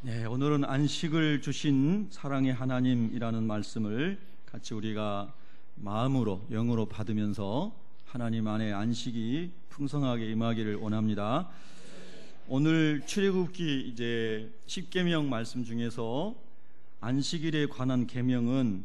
네, 오늘은 안식을 주신 사랑의 하나님이라는 말씀을 같이 우리가 마음으로 영으로 받으면서 하나님 안에 안식이 풍성하게 임하기를 원합니다. 오늘 출애굽기 이제 10계명 말씀 중에서 안식일에 관한 계명은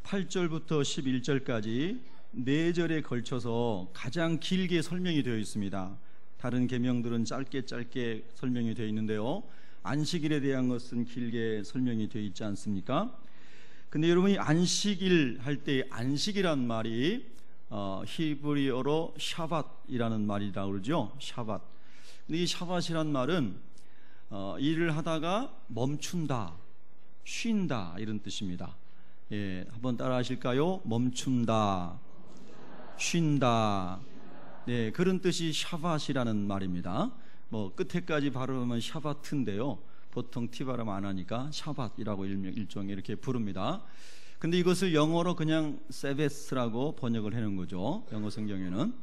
8절부터 11절까지 4절에 걸쳐서 가장 길게 설명이 되어 있습니다. 다른 계명들은 짧게 설명이 되어 있는데요, 안식일에 대한 것은 길게 설명이 되어 있지 않습니까? 근데 여러분이 안식일 할 때 안식이란 말이 히브리어로 샤밧이라는 말이라고 그러죠. 샤밧. 근데 이 샤밧이란 말은 일을 하다가 멈춘다, 쉰다 이런 뜻입니다. 예, 한번 따라 하실까요? 멈춘다, 쉰다. 네, 그런 뜻이 샤밧이라는 말입니다. 뭐 끝에까지 발음하면 샤바트인데요, 보통 T 발음 안 하니까 샤밧이라고 일종의 이렇게 부릅니다. 근데 이것을 영어로 그냥 세베스라고 번역을 해놓은 거죠, 영어 성경에는.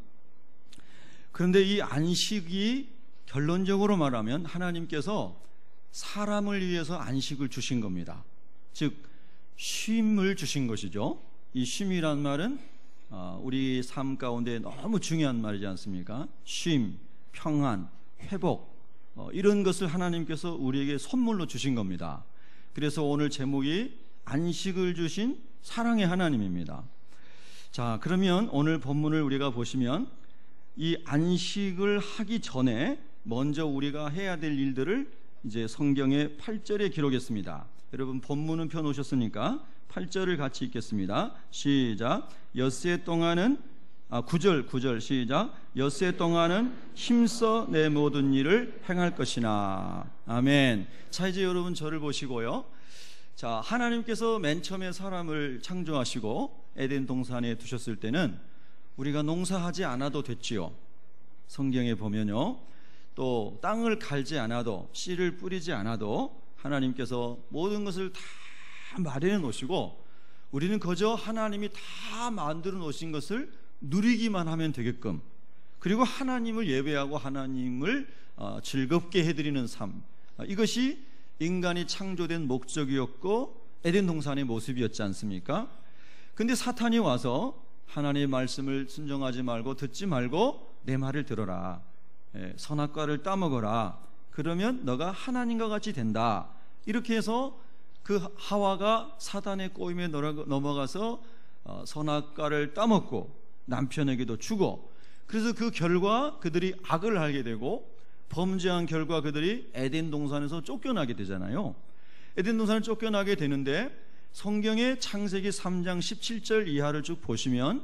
그런데 이 안식이 결론적으로 말하면 하나님께서 사람을 위해서 안식을 주신 겁니다. 즉 쉼을 주신 것이죠. 이 쉼이란 말은 우리 삶 가운데 너무 중요한 말이지 않습니까? 쉼, 평안, 회복, 이런 것을 하나님께서 우리에게 선물로 주신 겁니다. 그래서 오늘 제목이 안식을 주신 사랑의 하나님입니다. 자, 그러면 오늘 본문을 우리가 보시면 이 안식을 하기 전에 먼저 우리가 해야 될 일들을 이제 성경의 8절에 기록했습니다. 여러분 본문은 펴놓으셨으니까 8절을 같이 읽겠습니다. 시작. 엿새 동안은 9절 시작. 엿새 동안은 힘써 내 모든 일을 행할 것이나. 아멘. 자, 이제 여러분 저를 보시고요. 자, 하나님께서 맨 처음에 사람을 창조하시고 에덴 동산에 두셨을 때는 우리가 농사하지 않아도 됐지요. 성경에 보면요, 또 땅을 갈지 않아도, 씨를 뿌리지 않아도 하나님께서 모든 것을 다 마련해 놓으시고 우리는 그저 하나님이 다 만들어 놓으신 것을 누리기만 하면 되게끔, 그리고 하나님을 예배하고 하나님을 즐겁게 해드리는 삶, 이것이 인간이 창조된 목적이었고 에덴 동산의 모습이었지 않습니까? 근데 사탄이 와서 하나님의 말씀을 순종하지 말고 듣지 말고 내 말을 들어라, 선악과를 따먹어라, 그러면 너가 하나님과 같이 된다, 이렇게 해서 그 하와가 사단의 꼬임에 넘어가서 선악과를 따먹고 남편에게도 주고, 그래서 그 결과 그들이 악을 하게 되고 범죄한 결과 그들이 에덴 동산에서 쫓겨나게 되잖아요. 에덴 동산을 쫓겨나게 되는데 성경의 창세기 3장 17절 이하를 쭉 보시면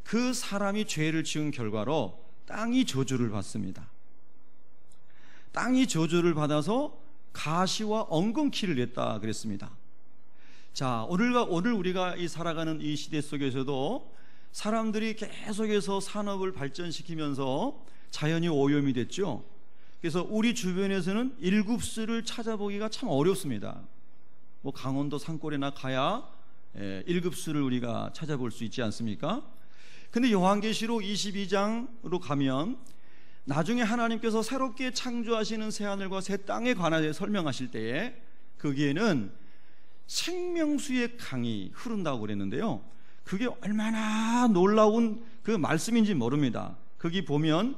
그 사람이 죄를 지은 결과로 땅이 저주를 받습니다. 땅이 저주를 받아서 가시와 엉겅퀴를 냈다 그랬습니다. 자, 오늘 우리가 살아가는 이 시대 속에서도 사람들이 계속해서 산업을 발전시키면서 자연이 오염이 됐죠. 그래서 우리 주변에서는 일급수를 찾아보기가 참 어렵습니다. 뭐 강원도 산골에나 가야 일급수를 우리가 찾아볼 수 있지 않습니까? 근데 요한계시록 22장으로 가면 나중에 하나님께서 새롭게 창조하시는 새하늘과 새 땅에 관하여 설명하실 때에 거기에는 생명수의 강이 흐른다고 그랬는데요, 그게 얼마나 놀라운 그 말씀인지 모릅니다. 거기 보면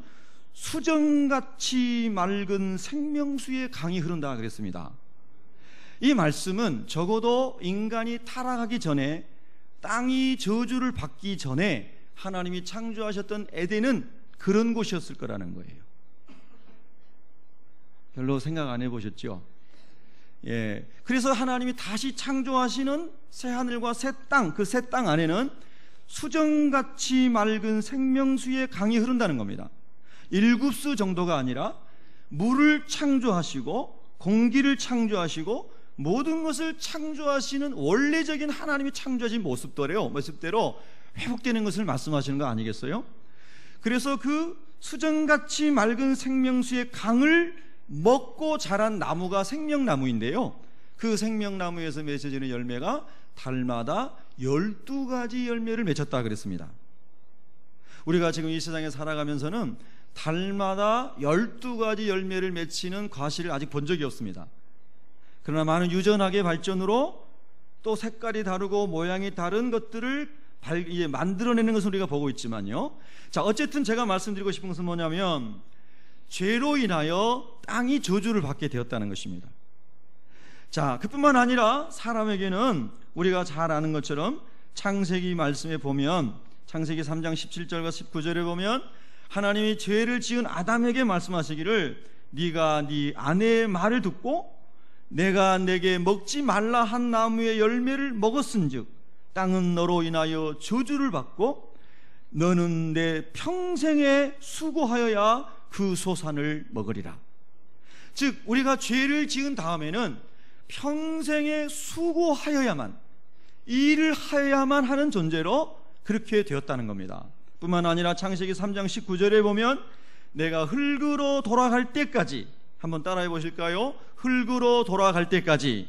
수정같이 맑은 생명수의 강이 흐른다 그랬습니다. 이 말씀은 적어도 인간이 타락하기 전에, 땅이 저주를 받기 전에 하나님이 창조하셨던 에덴은 그런 곳이었을 거라는 거예요. 별로 생각 안 해보셨죠? 예, 그래서 하나님이 다시 창조하시는 새하늘과 새 땅, 그 새 땅 안에는 수정같이 맑은 생명수의 강이 흐른다는 겁니다. 일급수 정도가 아니라 물을 창조하시고 공기를 창조하시고 모든 것을 창조하시는 원래적인 하나님이 창조하신 모습대로 회복되는 것을 말씀하시는 거 아니겠어요? 그래서 그 수정같이 맑은 생명수의 강을 먹고 자란 나무가 생명나무인데요, 그 생명나무에서 맺어지는 열매가 달마다 12가지 열매를 맺혔다 그랬습니다. 우리가 지금 이 세상에 살아가면서는 달마다 12가지 열매를 맺히는 과실을 아직 본 적이 없습니다. 그러나 많은 유전학의 발전으로 또 색깔이 다르고 모양이 다른 것들을 만들어내는 것을 우리가 보고 있지만요. 자, 어쨌든 제가 말씀드리고 싶은 것은 뭐냐면 죄로 인하여 땅이 저주를 받게 되었다는 것입니다. 자, 그뿐만 아니라 사람에게는 우리가 잘 아는 것처럼 창세기 말씀에 보면, 창세기 3장 17절과 19절에 보면 하나님이 죄를 지은 아담에게 말씀하시기를 네가 네 아내의 말을 듣고 내가 내게 먹지 말라 한 나무의 열매를 먹었은즉 땅은 너로 인하여 저주를 받고 너는 내 평생에 수고하여야 그 소산을 먹으리라. 즉 우리가 죄를 지은 다음에는 평생에 수고하여야만, 일을 하여야만 하는 존재로 그렇게 되었다는 겁니다. 뿐만 아니라 창세기 3장 19절에 보면 내가 흙으로 돌아갈 때까지, 한번 따라해 보실까요? 흙으로 돌아갈 때까지,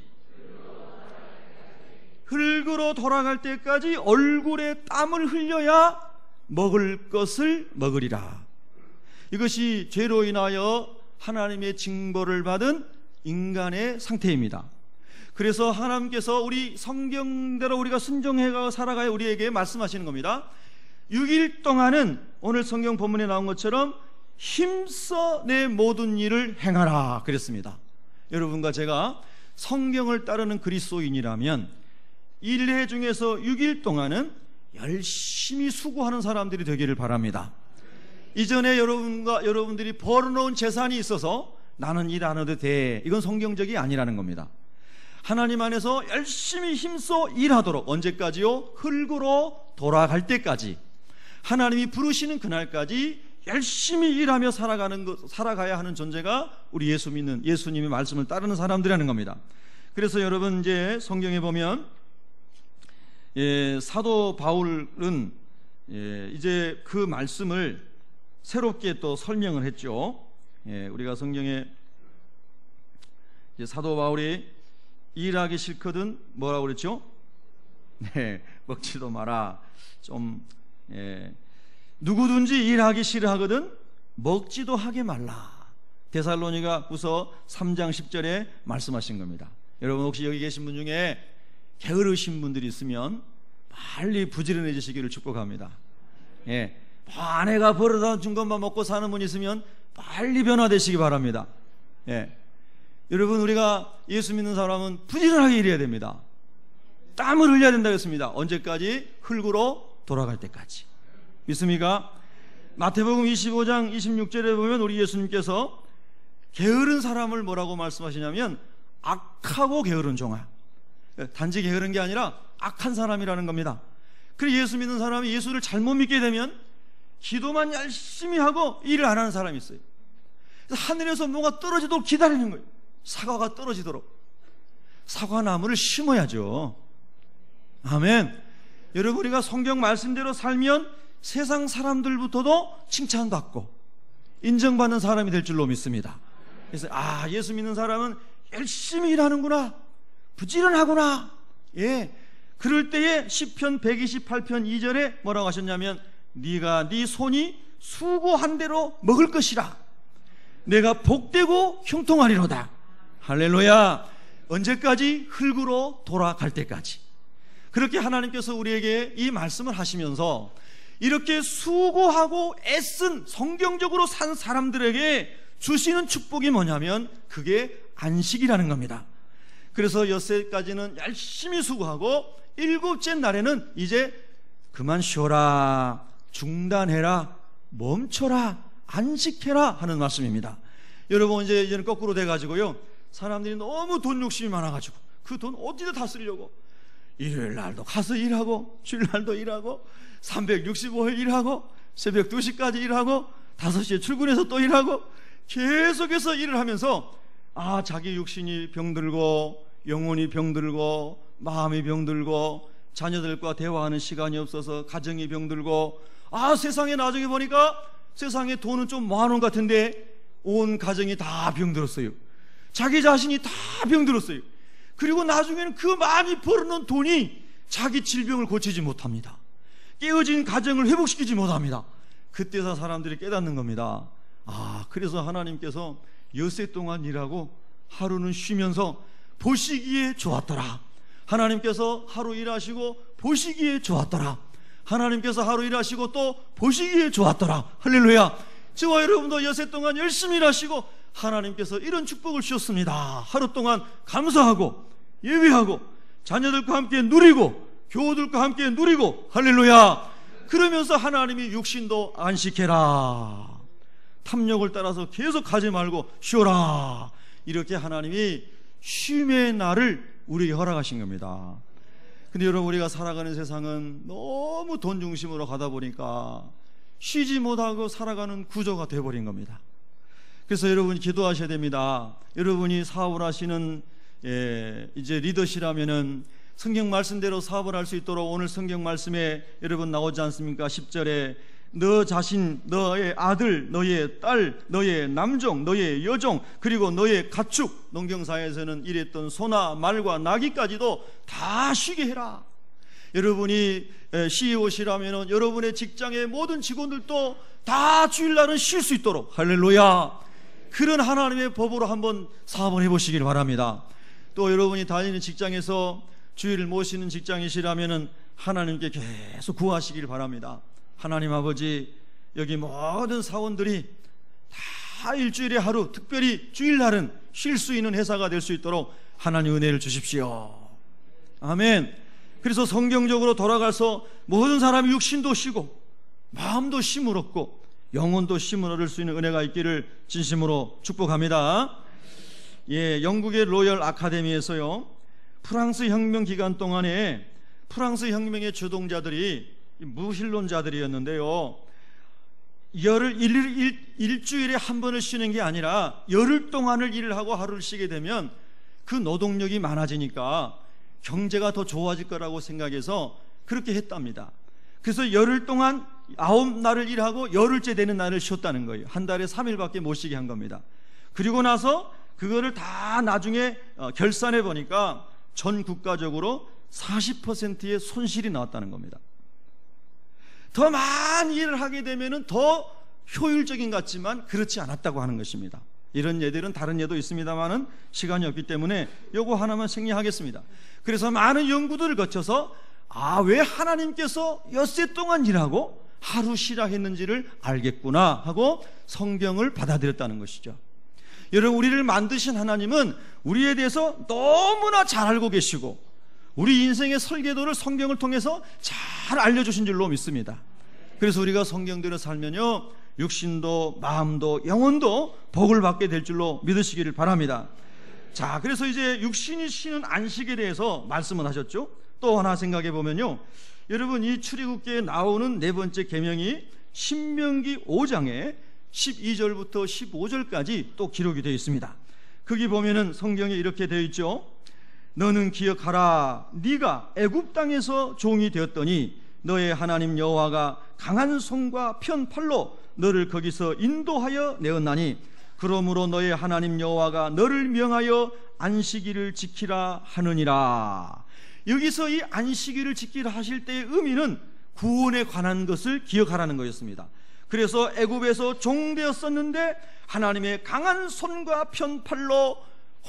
흙으로 돌아갈 때까지 얼굴에 땀을 흘려야 먹을 것을 먹으리라. 이것이 죄로 인하여 하나님의 징벌을 받은 인간의 상태입니다. 그래서 하나님께서 우리 성경대로 우리가 순종해 살아가야 우리에게 말씀하시는 겁니다. 6일 동안은 오늘 성경 본문에 나온 것처럼 힘써 내 모든 일을 행하라 그랬습니다. 여러분과 제가 성경을 따르는 그리스도인이라면 1회 중에서 6일 동안은 열심히 수고하는 사람들이 되기를 바랍니다. 이전에 여러분들이 벌어놓은 재산이 있어서 나는 일 안 해도 돼, 이건 성경적이 아니라는 겁니다. 하나님 안에서 열심히 힘써 일하도록, 언제까지요? 흙으로 돌아갈 때까지, 하나님이 부르시는 그날까지 열심히 일하며 살아가야 하는 존재가 우리 예수 믿는, 예수님의 말씀을 따르는 사람들이라는 겁니다. 그래서 여러분 이제 성경에 보면 사도 바울은 이제 그 말씀을 새롭게 또 설명을 했죠. 우리가 성경에 이제 사도 바울이 일하기 싫거든 뭐라고 그랬죠? 먹지도 마라. 누구든지 일하기 싫어하거든 먹지도 하게 말라. 데살로니가후서 3장 10절에 말씀하신 겁니다. 여러분 혹시 여기 계신 분 중에 게으르신 분들이 있으면 빨리 부지런해지시기를 축복합니다. 아내가 벌어다 준 것만 먹고 사는 분 있으면 빨리 변화되시기 바랍니다. 여러분 우리가 예수 믿는 사람은 부지런하게 일해야 됩니다. 땀을 흘려야 된다고 했습니다. 언제까지? 흙으로 돌아갈 때까지. 믿습니까? 마태복음 25장 26절에 보면 우리 예수님께서 게으른 사람을 뭐라고 말씀하시냐면 악하고 게으른 종아. 단지 게으른 게 아니라 악한 사람이라는 겁니다. 그래서 예수 믿는 사람이 예수를 잘못 믿게 되면 기도만 열심히 하고 일을 안 하는 사람이 있어요. 그래서 하늘에서 뭐가 떨어지도록 기다리는 거예요. 사과가 떨어지도록. 사과나무를 심어야죠. 아멘. 여러분 우리가 성경 말씀대로 살면 세상 사람들부터도 칭찬받고 인정받는 사람이 될 줄로 믿습니다. 그래서 예수 믿는 사람은 열심히 일하는구나, 부지런하구나. 그럴 때에 시편 128편 2절에 뭐라고 하셨냐면 네가 네 손이 수고한 대로 먹을 것이라. 내가 복되고 형통하리로다. 할렐루야. 언제까지? 흙으로 돌아갈 때까지. 그렇게 하나님께서 우리에게 이 말씀을 하시면서 이렇게 수고하고 애쓴 성경적으로 산 사람들에게 주시는 축복이 뭐냐면 그게 안식이라는 겁니다. 그래서 엿새까지는 열심히 수고하고 일곱째 날에는 이제 그만 쉬어라, 중단해라, 멈춰라, 안식해라 하는 말씀입니다. 여러분 이제는 거꾸로 돼가지고요, 사람들이 너무 돈 욕심이 많아가지고 그 돈 어디다 다 쓰려고 일요일 날도 가서 일하고 주일 날도 일하고 365일 일하고 새벽 2시까지 일하고 5시에 출근해서 또 일하고 계속해서 일을 하면서 자기 육신이 병들고 영혼이 병들고 마음이 병들고 자녀들과 대화하는 시간이 없어서 가정이 병들고 세상에 나중에 보니까 세상에 돈은 좀 모아놓은 것 같은데 온 가정이 다 병들었어요. 자기 자신이 다 병들었어요. 그리고 나중에는 그 많이 벌어놓은 돈이 자기 질병을 고치지 못합니다. 깨어진 가정을 회복시키지 못합니다. 그때서 사람들이 깨닫는 겁니다. 그래서 하나님께서 엿새 동안 일하고 하루는 쉬면서 보시기에 좋았더라. 하나님께서 하루 일하시고 보시기에 좋았더라. 하나님께서 하루 일하시고 또 보시기에 좋았더라. 할렐루야. 저와 여러분도 여세 동안 열심히 일하시고 하나님께서 이런 축복을 주셨습니다. 하루 동안 감사하고 예배하고 자녀들과 함께 누리고 교우들과 함께 누리고, 할렐루야. 그러면서 하나님이 육신도 안식해라, 탐욕을 따라서 계속 가지 말고 쉬어라, 이렇게 하나님이 쉼의 날을 우리에게 허락하신 겁니다. 근데 여러분, 우리가 살아가는 세상은 너무 돈 중심으로 가다 보니까 쉬지 못하고 살아가는 구조가 되어버린 겁니다. 그래서 여러분이 기도하셔야 됩니다. 여러분이 사업을 하시는 이제 리더시라면은 성경 말씀대로 사업을 할 수 있도록 오늘 성경 말씀에 여러분 나오지 않습니까? 10절에 너 자신, 너의 아들, 너의 딸, 너의 남종, 너의 여종, 그리고 너의 가축, 농경사에서는 이랬던 소나 말과 나귀까지도 다 쉬게 해라. 여러분이 CEO시라면 여러분의 직장의 모든 직원들도 다 주일날은 쉴 수 있도록, 할렐루야, 그런 하나님의 법으로 한번 사업을 해보시길 바랍니다. 또 여러분이 다니는 직장에서 주일을 모시는 직장이시라면 하나님께 계속 구하시길 바랍니다. 하나님 아버지, 여기 모든 사원들이 다 일주일에 하루, 특별히 주일날은 쉴 수 있는 회사가 될 수 있도록 하나님 은혜를 주십시오. 아멘. 그래서 성경적으로 돌아가서 모든 사람이 육신도 쉬고 마음도 쉼을 얻고 영혼도 쉼을 얻을 수 있는 은혜가 있기를 진심으로 축복합니다. 영국의 로열 아카데미에서요, 프랑스 혁명 기간 동안에 프랑스 혁명의 주동자들이 무신론자들이었는데요, 일주일에 한 번을 쉬는 게 아니라 열흘 동안을 일을 하고 하루를 쉬게 되면 그 노동력이 많아지니까 경제가 더 좋아질 거라고 생각해서 그렇게 했답니다. 그래서 열흘 동안 9날을 일하고 열흘째 되는 날을 쉬었다는 거예요. 한 달에 3일밖에 못 쉬게 한 겁니다. 그리고 나서 그거를 다 나중에 결산해 보니까 전 국가적으로 40%의 손실이 나왔다는 겁니다. 더 많은 일을 하게 되면 더 효율적인 것 같지만 그렇지 않았다고 하는 것입니다. 이런 예들은 다른 예도 있습니다만은 시간이 없기 때문에 요거 하나만 생략하겠습니다. 그래서 많은 연구들을 거쳐서 왜 하나님께서 엿새 동안 일하고 하루 쉬라 했는지를 알겠구나 하고 성경을 받아들였다는 것이죠. 여러분, 우리를 만드신 하나님은 우리에 대해서 너무나 잘 알고 계시고 우리 인생의 설계도를 성경을 통해서 잘 알려주신 줄로 믿습니다. 그래서 우리가 성경대로 살면요, 육신도 마음도 영혼도 복을 받게 될 줄로 믿으시기를 바랍니다. 자, 그래서 이제 육신이 쉬는 안식에 대해서 말씀을 하셨죠. 또 하나 생각해 보면요, 여러분, 이 출애굽기에 나오는 네 번째 계명이 신명기 5장에 12절부터 15절까지 또 기록이 되어 있습니다. 거기 보면은 성경에 이렇게 되어 있죠. 너는 기억하라, 네가 애굽 땅에서 종이 되었더니 너의 하나님 여호와가 강한 손과 편 팔로 너를 거기서 인도하여 내었나니 그러므로 너의 하나님 여호와가 너를 명하여 안식일을 지키라 하느니라. 여기서 이 안식일을 지키라 하실 때의 의미는 구원에 관한 것을 기억하라는 거였습니다. 그래서 애굽에서 종되었었는데 하나님의 강한 손과 편 팔로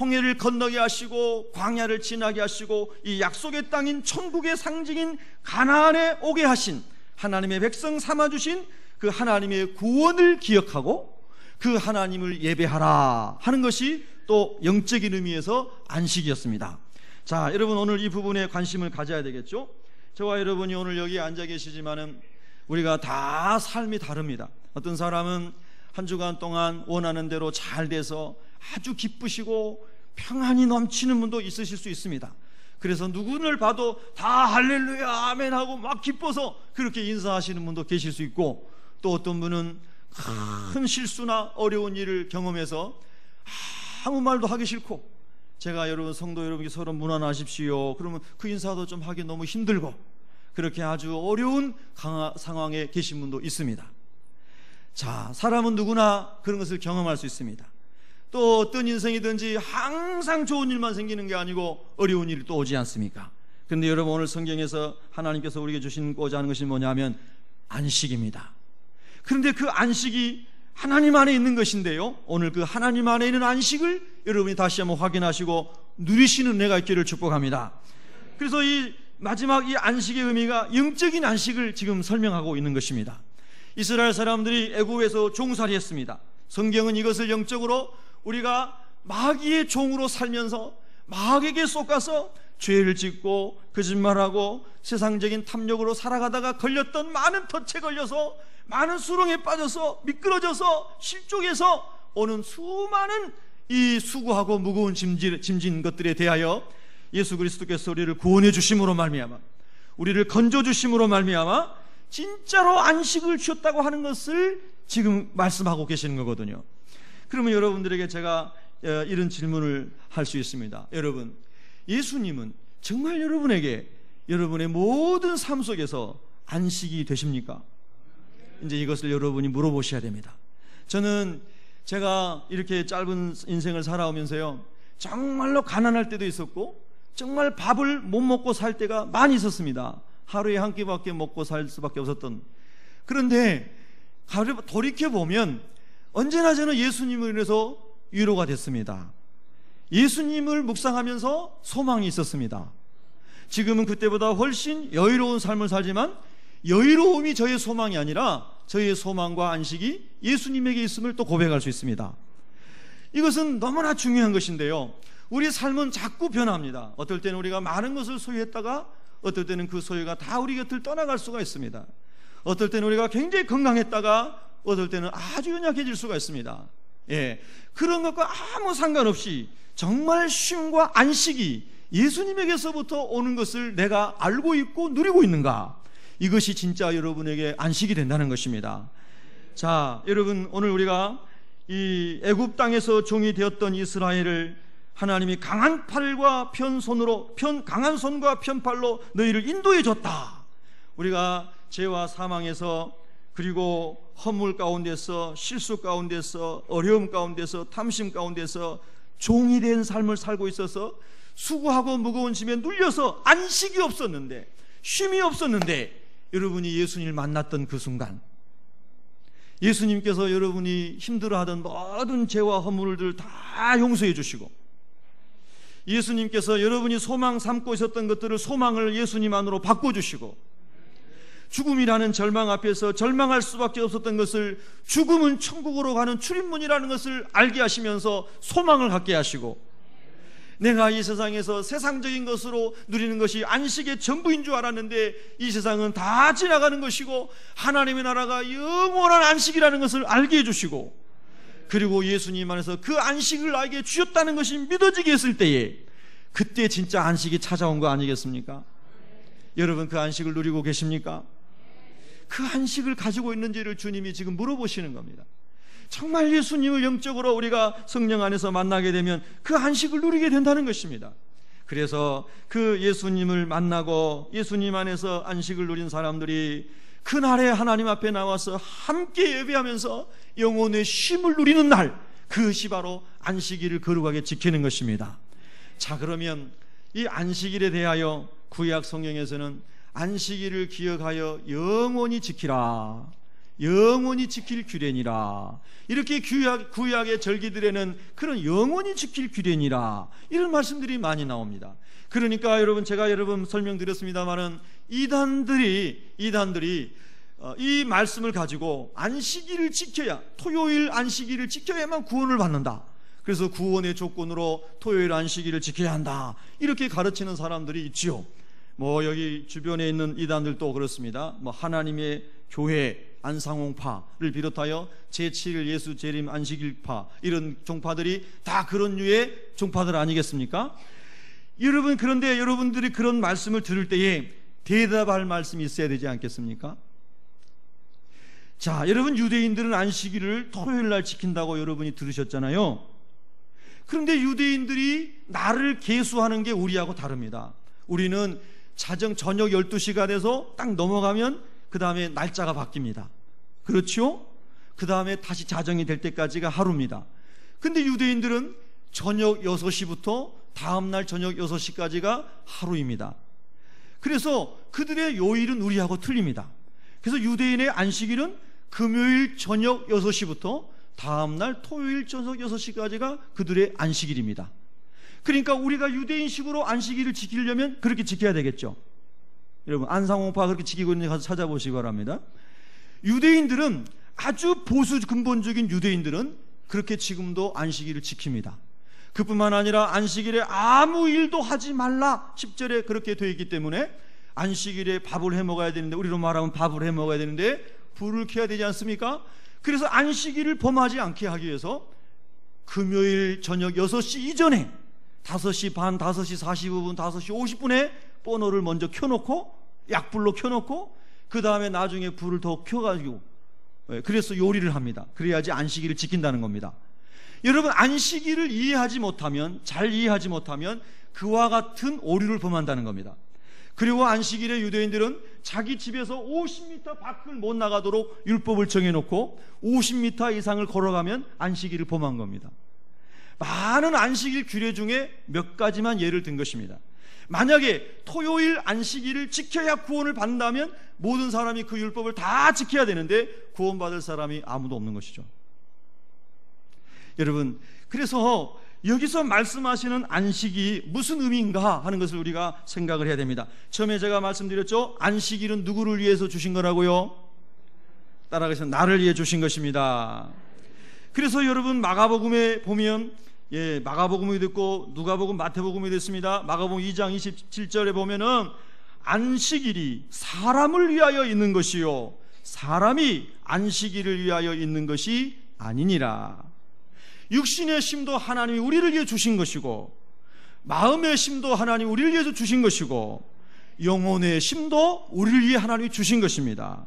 홍해를 건너게 하시고 광야를 지나게 하시고 이 약속의 땅인 천국의 상징인 가나안에 오게 하신 하나님의 백성 삼아주신 그 하나님의 구원을 기억하고 그 하나님을 예배하라 하는 것이 또 영적인 의미에서 안식이었습니다. 자, 여러분, 오늘 이 부분에 관심을 가져야 되겠죠. 저와 여러분이 오늘 여기 앉아 계시지만은 우리가 다 삶이 다릅니다. 어떤 사람은 한 주간 동안 원하는 대로 잘 돼서 아주 기쁘시고 평안이 넘치는 분도 있으실 수 있습니다. 그래서 누구를 봐도 다 할렐루야 아멘 하고 막 기뻐서 그렇게 인사하시는 분도 계실 수 있고, 또 어떤 분은 큰 실수나 어려운 일을 경험해서 아무 말도 하기 싫고, 제가 여러분 성도 여러분께 서로 문안하십시오 그러면 그 인사도 좀 하기 너무 힘들고, 그렇게 아주 어려운 상황에 계신 분도 있습니다. 자, 사람은 누구나 그런 것을 경험할 수 있습니다. 또 어떤 인생이든지 항상 좋은 일만 생기는 게 아니고 어려운 일이 또 오지 않습니까? 그런데 여러분, 오늘 성경에서 하나님께서 우리에게 주시고자 하는 것이 뭐냐면 안식입니다. 그런데 그 안식이 하나님 안에 있는 것인데요, 오늘 그 하나님 안에 있는 안식을 여러분이 다시 한번 확인하시고 누리시는 은혜가 있기를 축복합니다. 그래서 이 마지막 이 안식의 의미가 영적인 안식을 지금 설명하고 있는 것입니다. 이스라엘 사람들이 애굽에서 종살이했습니다. 성경은 이것을 영적으로 우리가 마귀의 종으로 살면서 마귀에게 속아서 죄를 짓고 거짓말하고 세상적인 탐욕으로 살아가다가 걸렸던 많은 덫에 걸려서 많은 수렁에 빠져서 미끄러져서 실족해서 오는 수많은 이 수고하고 무거운 짐진 것들에 대하여 예수 그리스도께서 우리를 구원해 주심으로 말미암아, 우리를 건져 주심으로 말미암아 진짜로 안식을 주셨다고 하는 것을 지금 말씀하고 계시는 거거든요. 그러면 여러분들에게 제가 이런 질문을 할 수 있습니다. 여러분, 예수님은 정말 여러분에게 여러분의 모든 삶 속에서 안식이 되십니까? 이제 이것을 여러분이 물어보셔야 됩니다. 저는 제가 이렇게 짧은 인생을 살아오면서요, 정말로 가난할 때도 있었고 정말 밥을 못 먹고 살 때가 많이 있었습니다. 하루에 한 끼밖에 먹고 살 수밖에 없었던. 그런데 돌이켜보면 언제나 저는 예수님을 인해서 위로가 됐습니다. 예수님을 묵상하면서 소망이 있었습니다. 지금은 그때보다 훨씬 여유로운 삶을 살지만 여유로움이 저의 소망이 아니라 저의 소망과 안식이 예수님에게 있음을 또 고백할 수 있습니다. 이것은 너무나 중요한 것인데요, 우리 삶은 자꾸 변합니다. 어떨 때는 우리가 많은 것을 소유했다가 어떨 때는 그 소유가 다 우리 곁을 떠나갈 수가 있습니다. 어떨 때는 우리가 굉장히 건강했다가 어떨 때는 아주 연약해질 수가 있습니다. 그런 것과 아무 상관없이 정말 쉼과 안식이 예수님에게서부터 오는 것을 내가 알고 있고 누리고 있는가, 이것이 진짜 여러분에게 안식이 된다는 것입니다. 자, 여러분, 오늘 우리가 이 애굽 땅에서 종이 되었던 이스라엘을 하나님이 강한 팔과 강한 손과 편팔로 너희를 인도해 줬다. 우리가 죄와 사망에서, 그리고 허물 가운데서, 실수 가운데서, 어려움 가운데서, 탐심 가운데서 종이 된 삶을 살고 있어서 수고하고 무거운 짐에 눌려서 안식이 없었는데, 쉼이 없었는데, 여러분이 예수님을 만났던 그 순간, 예수님께서 여러분이 힘들어하던 모든 죄와 허물들 다 용서해 주시고, 예수님께서 여러분이 소망 삼고 있었던 것들을 소망을 예수님 안으로 바꿔주시고, 죽음이라는 절망 앞에서 절망할 수밖에 없었던 것을 죽음은 천국으로 가는 출입문이라는 것을 알게 하시면서 소망을 갖게 하시고, 내가 이 세상에서 세상적인 것으로 누리는 것이 안식의 전부인 줄 알았는데 이 세상은 다 지나가는 것이고 하나님의 나라가 영원한 안식이라는 것을 알게 해주시고, 그리고 예수님 안에서 그 안식을 나에게 주셨다는 것이 믿어지게 했을 때에 그때 진짜 안식이 찾아온 거 아니겠습니까? 여러분, 그 안식을 누리고 계십니까? 그 안식을 가지고 있는지를 주님이 지금 물어보시는 겁니다. 정말 예수님을 영적으로 우리가 성령 안에서 만나게 되면 그 안식을 누리게 된다는 것입니다. 그래서 그 예수님을 만나고 예수님 안에서 안식을 누린 사람들이 그날에 하나님 앞에 나와서 함께 예배하면서 영혼의 쉼을 누리는 날, 그것이 바로 안식일을 거룩하게 지키는 것입니다. 자, 그러면 이 안식일에 대하여 구약 성경에서는 안식일을 기억하여 영원히 지키라, 영원히 지킬 규례니라, 이렇게 구약의 절기들에는 그런 영원히 지킬 규례니라 이런 말씀들이 많이 나옵니다. 그러니까 여러분, 제가 여러분 설명드렸습니다마는 이단들이 이 말씀을 가지고 안식일을 지켜야, 토요일 안식일을 지켜야만 구원을 받는다, 그래서 구원의 조건으로 토요일 안식일을 지켜야 한다, 이렇게 가르치는 사람들이 있지요. 여기 주변에 있는 이단들도 그렇습니다. 하나님의 교회 안상홍파를 비롯하여 제7일 예수 재림 안식일파, 이런 종파들이 다 그런 류의 종파들 아니겠습니까? 여러분, 그런데 여러분들이 그런 말씀을 들을 때에 대답할 말씀이 있어야 되지 않겠습니까? 자, 여러분, 유대인들은 안식일을 토요일 날 지킨다고 여러분이 들으셨잖아요. 그런데 유대인들이 날을 계수하는 게 우리하고 다릅니다. 우리는 자정 저녁 12시가 돼서 딱 넘어가면 그 다음에 날짜가 바뀝니다. 그렇죠? 그 다음에 다시 자정이 될 때까지가 하루입니다. 근데 유대인들은 저녁 6시부터 다음날 저녁 6시까지가 하루입니다. 그래서 그들의 요일은 우리하고 틀립니다. 그래서 유대인의 안식일은 금요일 저녁 6시부터 다음날 토요일 저녁 6시까지가 그들의 안식일입니다. 그러니까 우리가 유대인식으로 안식일을 지키려면 그렇게 지켜야 되겠죠. 여러분, 안상홍파 그렇게 지키고 있는 데 가서 찾아보시기 바랍니다. 유대인들은, 아주 보수 근본적인 유대인들은 그렇게 지금도 안식일을 지킵니다. 그뿐만 아니라 안식일에 아무 일도 하지 말라 10절에 그렇게 되어 있기 때문에 안식일에 밥을 해 먹어야 되는데, 우리로 말하면 밥을 해 먹어야 되는데 불을 켜야 되지 않습니까? 그래서 안식일을 범하지 않게 하기 위해서 금요일 저녁 6시 이전에 5시 반, 5시 45분, 5시 50분에 버너를 먼저 켜놓고, 약불로 켜놓고, 그 다음에 나중에 불을 더 켜가지고, 그래서 요리를 합니다. 그래야지 안식일을 지킨다는 겁니다. 여러분, 안식일을 이해하지 못하면, 잘 이해하지 못하면 그와 같은 오류를 범한다는 겁니다. 그리고 안식일에 유대인들은 자기 집에서 50m 밖을 못 나가도록 율법을 정해놓고 50m 이상을 걸어가면 안식일을 범한 겁니다. 많은 안식일 규례 중에 몇 가지만 예를 든 것입니다. 만약에 토요일 안식일을 지켜야 구원을 받는다면 모든 사람이 그 율법을 다 지켜야 되는데 구원받을 사람이 아무도 없는 것이죠. 여러분, 그래서 여기서 말씀하시는 안식이 무슨 의미인가 하는 것을 우리가 생각을 해야 됩니다. 처음에 제가 말씀드렸죠. 안식일은 누구를 위해서 주신 거라고요? 따라가서 나를 위해 주신 것입니다. 그래서 여러분, 마가복음에 보면, 마가복음이 됐고 누가복음, 마태복음이 됐습니다. 마가복음 2장 27절에 보면은 안식일이 사람을 위하여 있는 것이요 사람이 안식일을 위하여 있는 것이 아니니라. 육신의 쉼도 하나님이 우리를 위해 주신 것이고, 마음의 쉼도 하나님이 우리를 위해서 주신 것이고, 영혼의 쉼도 우리를 위해 하나님이 주신 것입니다.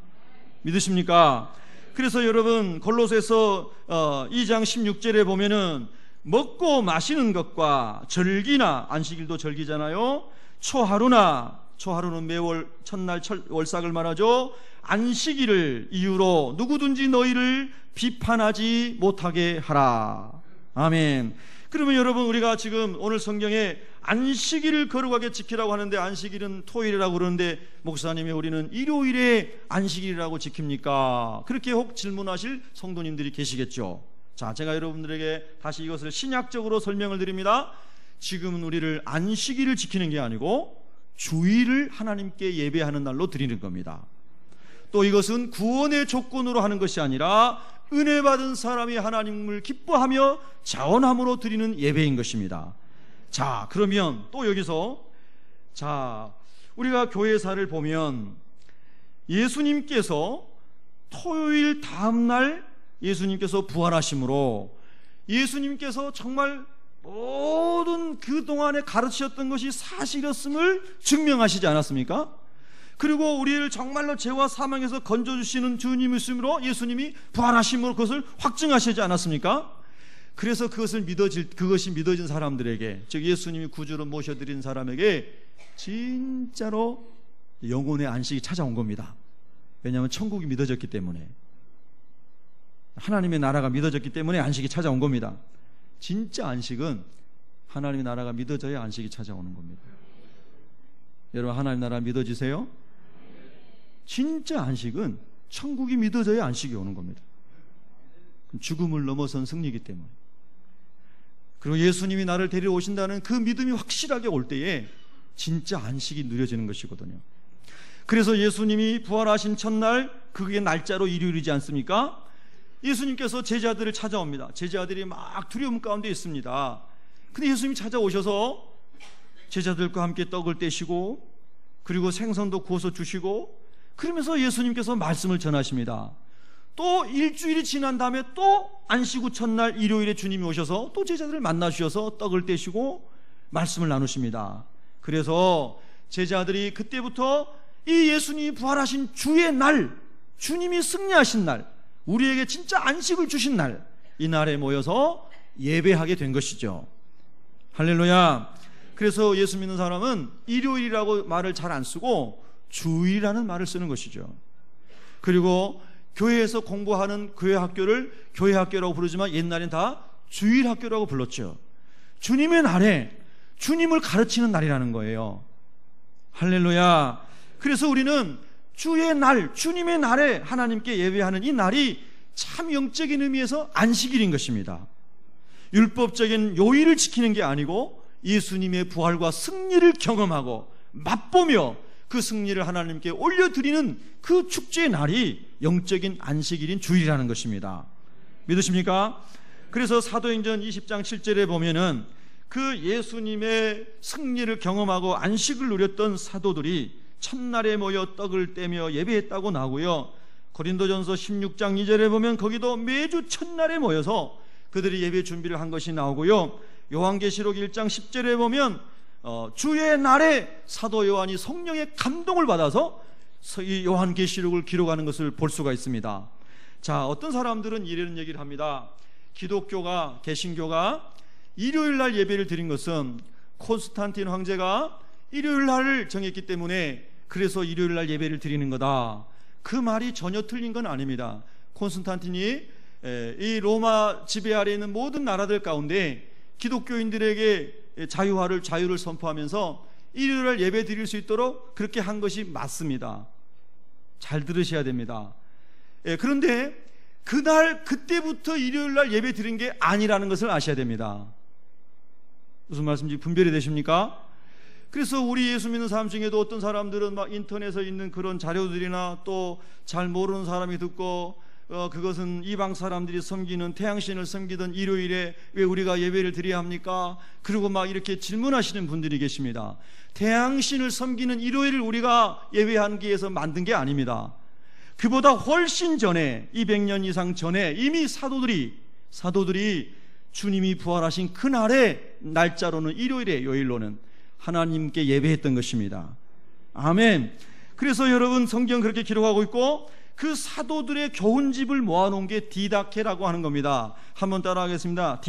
믿으십니까? 그래서 여러분, 골로새서 2장 16절에 보면은 먹고 마시는 것과 절기나, 안식일도 절기잖아요, 초하루는 매월 첫날 월삭을 말하죠. 안식일을 이유로 누구든지 너희를 비판하지 못하게 하라. 아멘. 그러면 여러분, 우리가 지금 오늘 성경에 안식일을 거룩하게 지키라고 하는데, 안식일은 토요일이라고 그러는데 목사님이 우리는 일요일에 안식일이라고 지킵니까? 그렇게 혹 질문하실 성도님들이 계시겠죠. 자, 제가 여러분들에게 다시 이것을 신약적으로 설명을 드립니다. 지금은 우리를 안식일을 지키는 게 아니고 주일을 하나님께 예배하는 날로 드리는 겁니다. 또 이것은 구원의 조건으로 하는 것이 아니라 은혜 받은 사람이 하나님을 기뻐하며 자원함으로 드리는 예배인 것입니다. 자, 그러면 또 여기서, 자, 우리가 교회사를 보면 예수님께서 토요일 다음날 예수님께서 부활하심으로 예수님께서 정말 모든 그동안에 가르치셨던 것이 사실이었음을 증명하시지 않았습니까? 그리고 우리를 정말로 죄와 사망에서 건져주시는 주님이심으로 예수님이 부활하심으로 그것을 확증하시지 않았습니까? 그래서 그것이 믿어진 사람들에게, 즉 예수님이 구주로 모셔드린 사람에게 진짜로 영혼의 안식이 찾아온 겁니다. 왜냐하면 천국이 믿어졌기 때문에, 하나님의 나라가 믿어졌기 때문에 안식이 찾아온 겁니다. 진짜 안식은 하나님의 나라가 믿어져야 안식이 찾아오는 겁니다. 여러분, 하나님 나라 믿어지세요? 진짜 안식은 천국이 믿어져야 안식이 오는 겁니다. 죽음을 넘어선 승리이기 때문에. 그리고 예수님이 나를 데리러 오신다는 그 믿음이 확실하게 올 때에 진짜 안식이 누려지는 것이거든요. 그래서 예수님이 부활하신 첫날, 그게 날짜로 일요일이지 않습니까? 예수님께서 제자들을 찾아옵니다. 제자들이 막 두려움 가운데 있습니다. 근데 예수님이 찾아오셔서 제자들과 함께 떡을 떼시고, 그리고 생선도 구워서 주시고, 그러면서 예수님께서 말씀을 전하십니다. 또 일주일이 지난 다음에 또 안식 후 첫날 일요일에 주님이 오셔서 또 제자들을 만나 주셔서 떡을 떼시고 말씀을 나누십니다. 그래서 제자들이 그때부터 이 예수님이 부활하신 주의 날, 주님이 승리하신 날, 우리에게 진짜 안식을 주신 날, 이 날에 모여서 예배하게 된 것이죠. 할렐루야. 그래서 예수 믿는 사람은 일요일이라고 말을 잘 안 쓰고 주일이라는 말을 쓰는 것이죠. 그리고 교회에서 공부하는 교회 학교를 교회 학교라고 부르지만 옛날엔 다 주일 학교라고 불렀죠. 주님의 날에 주님을 가르치는 날이라는 거예요. 할렐루야. 그래서 우리는 주의 날, 주님의 날에 하나님께 예배하는 이 날이 참 영적인 의미에서 안식일인 것입니다. 율법적인 요일을 지키는 게 아니고 예수님의 부활과 승리를 경험하고 맛보며 그 승리를 하나님께 올려드리는 그 축제의 날이 영적인 안식일인 주일이라는 것입니다. 믿으십니까? 그래서 사도행전 20장 7절에 보면은 그 예수님의 승리를 경험하고 안식을 누렸던 사도들이 첫날에 모여 떡을 떼며 예배했다고 나오고요. 고린도전서 16장 2절에 보면 거기도 매주 첫날에 모여서 그들이 예배 준비를 한 것이 나오고요. 요한계시록 1장 10절에 보면 주의 날에 사도 요한이 성령의 감동을 받아서 이 요한계시록을 기록하는 것을 볼 수가 있습니다. 자, 어떤 사람들은 이런 얘기를 합니다. 기독교가, 개신교가 일요일 날 예배를 드린 것은 콘스탄틴 황제가 일요일 날을 정했기 때문에 그래서 일요일 날 예배를 드리는 거다. 그 말이 전혀 틀린 건 아닙니다. 콘스탄틴이 이 로마 지배 아래에 있는 모든 나라들 가운데 기독교인들에게 자유를 선포하면서 일요일 날 예배 드릴 수 있도록 그렇게 한 것이 맞습니다. 잘 들으셔야 됩니다. 그런데 그때부터 일요일 날 예배 드린 게 아니라는 것을 아셔야 됩니다. 무슨 말씀인지 분별이 되십니까? 그래서 우리 예수 믿는 사람 중에도 어떤 사람들은 막 인터넷에 있는 그런 자료들이나 또 잘 모르는 사람이 듣고 그것은 이방 사람들이 섬기는 태양신을 섬기던 일요일에 왜 우리가 예배를 드려야 합니까? 그리고 막 이렇게 질문하시는 분들이 계십니다. 태양신을 섬기는 일요일을 우리가 예배하기 위해서 만든 게 아닙니다. 그보다 훨씬 전에 200년 이상 전에 이미 사도들이 주님이 부활하신 그날의 날짜로는 일요일에 요일로는 하나님께 예배했던 것입니다. 아멘. 그래서 여러분 성경 그렇게 기록하고 있고 그 사도들의 교훈집을 모아놓은 게 디다케라고 하는 겁니다. 한번 따라하겠습니다.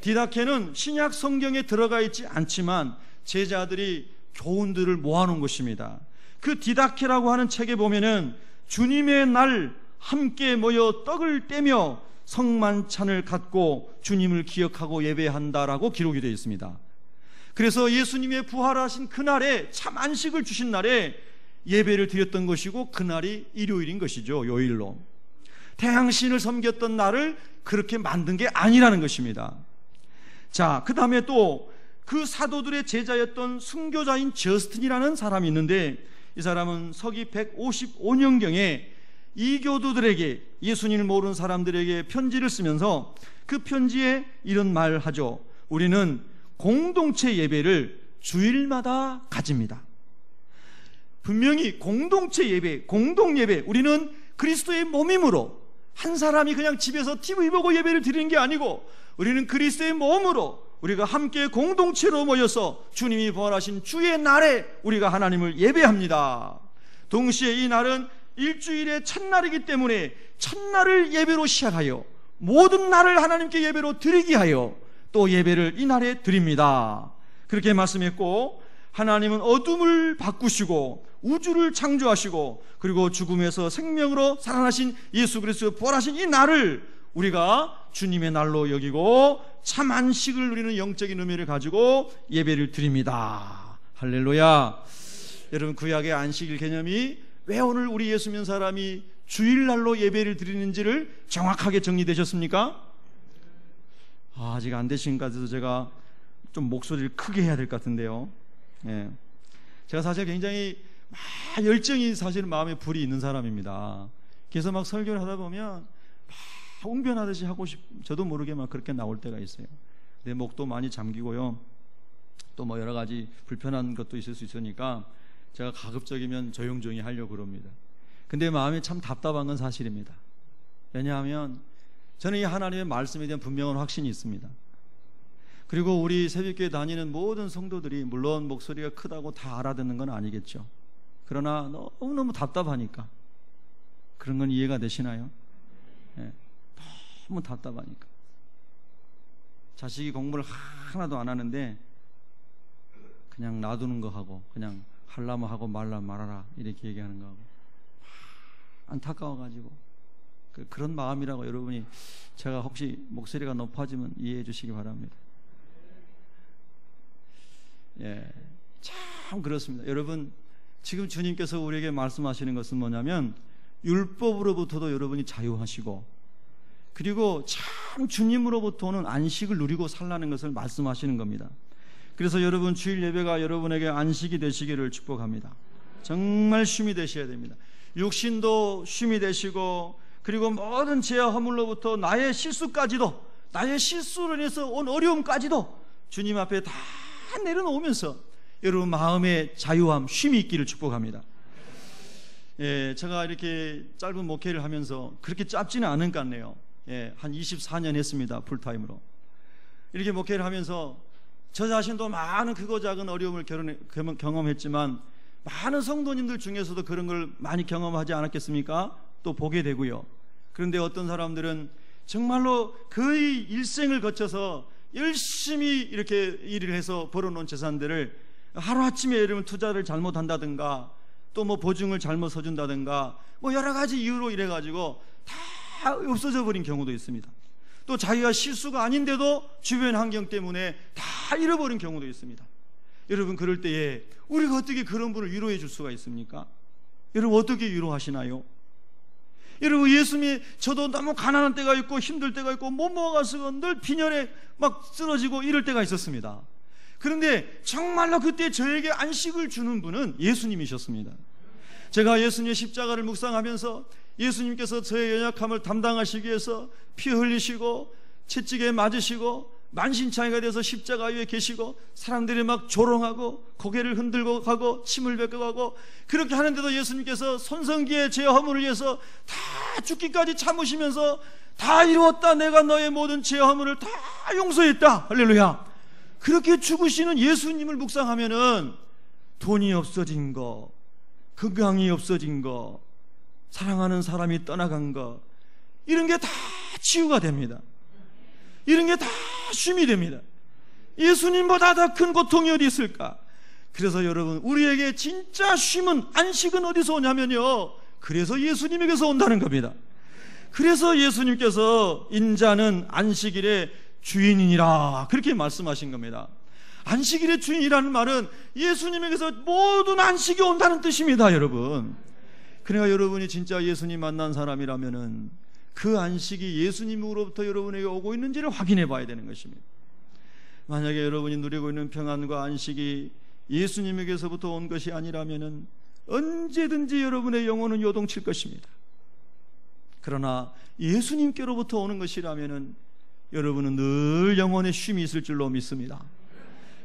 디다케는 신약 성경에 들어가 있지 않지만 제자들이 교훈들을 모아놓은 것입니다. 그 디다케라고 하는 책에 보면은 주님의 날 함께 모여 떡을 떼며 성만찬을 갖고 주님을 기억하고 예배한다라고 기록이 되어 있습니다. 그래서 예수님의 부활하신 그날에 참 안식을 주신 날에 예배를 드렸던 것이고 그날이 일요일인 것이죠. 요일로 태양신을 섬겼던 날을 그렇게 만든 게 아니라는 것입니다. 자, 그 다음에 또 그 사도들의 제자였던 순교자인 저스틴이라는 사람이 있는데 이 사람은 서기 155년경에 이교도들에게, 예수님을 모르는 사람들에게 편지를 쓰면서 그 편지에 이런 말을 하죠. 우리는 공동체 예배를 주일마다 가집니다. 분명히 공동체 예배, 공동예배, 우리는 그리스도의 몸임으로 한 사람이 그냥 집에서 TV 보고 예배를 드리는 게 아니고 우리는 그리스도의 몸으로 우리가 함께 공동체로 모여서 주님이 부활하신 주의 날에 우리가 하나님을 예배합니다. 동시에 이 날은 일주일의 첫날이기 때문에 첫날을 예배로 시작하여 모든 날을 하나님께 예배로 드리게 하여 또 예배를 이 날에 드립니다. 그렇게 말씀했고, 하나님은 어둠을 바꾸시고 우주를 창조하시고 그리고 죽음에서 생명으로 살아나신 예수 그리스도 부활하신 이 날을 우리가 주님의 날로 여기고 참 안식을 누리는 영적인 의미를 가지고 예배를 드립니다. 할렐루야. 여러분, 구약의 안식일 개념이 왜 오늘 우리 예수 믿는 사람이 주일날로 예배를 드리는지를 정확하게 정리되셨습니까? 아직 안 되신 것 같아서 제가 좀 목소리를 크게 해야 될 것 같은데요. 예. 제가 사실 굉장히 막 열정이 사실 마음에 불이 있는 사람입니다. 그래서 막 설교를 하다 보면 막 웅변하듯이 하고 저도 모르게 막 그렇게 나올 때가 있어요. 내 목도 많이 잠기고요. 또 뭐 여러 가지 불편한 것도 있을 수 있으니까 제가 가급적이면 조용조용히 하려고 그럽니다. 근데 마음이 참 답답한 건 사실입니다. 왜냐하면 저는 이 하나님의 말씀에 대한 분명한 확신이 있습니다. 그리고 우리 새벽교회 다니는 모든 성도들이 물론 목소리가 크다고 다 알아듣는 건 아니겠죠. 그러나 너무너무 답답하니까. 그런 건 이해가 되시나요? 네. 너무 답답하니까. 자식이 공부를 하나도 안 하는데 그냥 놔두는 거 하고 그냥 하려면 하고 말라면 말아라 이렇게 얘기하는 거 하고 안타까워가지고 그런 마음이라고 여러분이, 제가 혹시 목소리가 높아지면 이해해 주시기 바랍니다. 예, 참 그렇습니다. 여러분, 지금 주님께서 우리에게 말씀하시는 것은 뭐냐면 율법으로부터도 여러분이 자유하시고 그리고 참 주님으로부터 오는 안식을 누리고 살라는 것을 말씀하시는 겁니다. 그래서 여러분 주일 예배가 여러분에게 안식이 되시기를 축복합니다. 정말 쉼이 되셔야 됩니다. 육신도 쉼이 되시고 그리고 모든 죄와 허물로부터 나의 실수까지도, 나의 실수로 인해서 온 어려움까지도 주님 앞에 다 내려놓으면서 여러분 마음의 자유함, 쉼이 있기를 축복합니다. 예, 제가 이렇게 짧은 목회를 하면서 그렇게 짧지는 않은 것 같네요. 예, 한 24년 했습니다. 풀타임으로. 이렇게 목회를 하면서 저 자신도 많은 크고 작은 어려움을 경험했지만 많은 성도님들 중에서도 그런 걸 많이 경험하지 않았겠습니까? 또 보게 되고요. 그런데 어떤 사람들은 정말로 거의 일생을 거쳐서 열심히 이렇게 일을 해서 벌어놓은 재산들을 하루아침에 여러분 투자를 잘못한다든가 또 뭐 보증을 잘못 서준다든가 뭐 여러 가지 이유로 이래가지고 다 없어져 버린 경우도 있습니다. 또 자기가 실수가 아닌데도 주변 환경 때문에 다 잃어버린 경우도 있습니다. 여러분 그럴 때에 우리가 어떻게 그런 분을 위로해 줄 수가 있습니까? 여러분 어떻게 위로하시나요? 여러분 예수님이 저도 너무 가난한 때가 있고 힘들 때가 있고 못 먹어가서 늘 빈혈에 막 쓰러지고 이럴 때가 있었습니다. 그런데 정말로 그때 저에게 안식을 주는 분은 예수님이셨습니다. 제가 예수님의 십자가를 묵상하면서 예수님께서 저의 연약함을 담당하시기 위해서 피 흘리시고 채찍에 맞으시고 만신창이가 돼서 십자가 위에 계시고 사람들이 막 조롱하고 고개를 흔들고 가고 침을 뱉고 가고 그렇게 하는데도 예수님께서 손성기에 제 허물을 위해서 다 죽기까지 참으시면서 다 이루었다, 내가 너의 모든 죄 허물을 다 용서했다, 할렐루야. 그렇게 죽으시는 예수님을 묵상하면은 돈이 없어진 거, 건강이 없어진 거, 사랑하는 사람이 떠나간 거, 이런 게 다 치유가 됩니다. 이런 게 다 쉼이 됩니다. 예수님보다 더 큰 고통이 어디 있을까? 그래서 여러분 우리에게 진짜 쉼은, 안식은 어디서 오냐면요, 그래서 예수님에게서 온다는 겁니다. 그래서 예수님께서 인자는 안식일의 주인이니라 그렇게 말씀하신 겁니다. 안식일의 주인이라는 말은 예수님에게서 모든 안식이 온다는 뜻입니다, 여러분. 그러니까 여러분이 진짜 예수님 만난 사람이라면은 그 안식이 예수님으로부터 여러분에게 오고 있는지를 확인해 봐야 되는 것입니다. 만약에 여러분이 누리고 있는 평안과 안식이 예수님에게서부터 온 것이 아니라면은 언제든지 여러분의 영혼은 요동칠 것입니다. 그러나 예수님께로부터 오는 것이라면은 여러분은 늘 영혼의 쉼이 있을 줄로 믿습니다.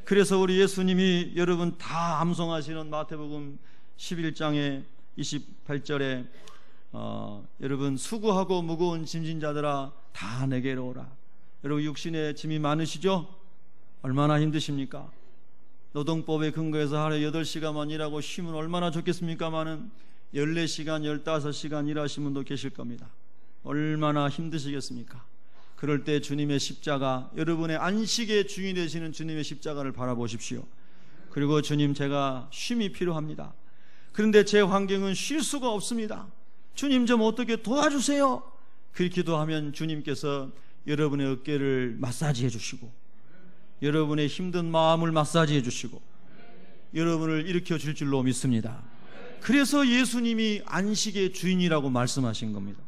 그래서 우리 예수님이 여러분 다 암송하시는 마태복음 11장의 28절에 여러분 수고하고 무거운 짐진 자들아 다 내게로 오라. 여러분 육신에 짐이 많으시죠? 얼마나 힘드십니까? 노동법에 근거해서 하루에 8시간만 일하고 쉬면 얼마나 좋겠습니까마는 14시간, 15시간 일하신 분도 계실 겁니다. 얼마나 힘드시겠습니까? 그럴 때 주님의 십자가, 여러분의 안식의 주인이 되시는 주님의 십자가를 바라보십시오. 그리고 주님, 제가 쉼이 필요합니다. 그런데 제 환경은 쉴 수가 없습니다. 주님 좀 어떻게 도와주세요. 그렇게 기도하면 주님께서 여러분의 어깨를 마사지해 주시고 여러분의 힘든 마음을 마사지해 주시고 여러분을 일으켜 줄 줄로 믿습니다. 그래서 예수님이 안식의 주인이라고 말씀하신 겁니다.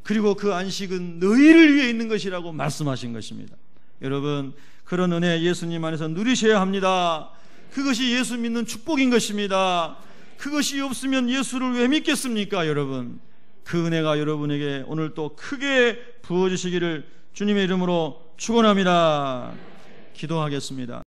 그리고 그 안식은 너희를 위해 있는 것이라고 말씀하신 것입니다. 여러분 그런 은혜 예수님 안에서 누리셔야 합니다. 그것이 예수 믿는 축복인 것입니다. 그것이 없으면 예수를 왜 믿겠습니까? 여러분 그 은혜가 여러분에게 오늘 또 크게 부어지시기를 주님의 이름으로 축원합니다. 기도하겠습니다.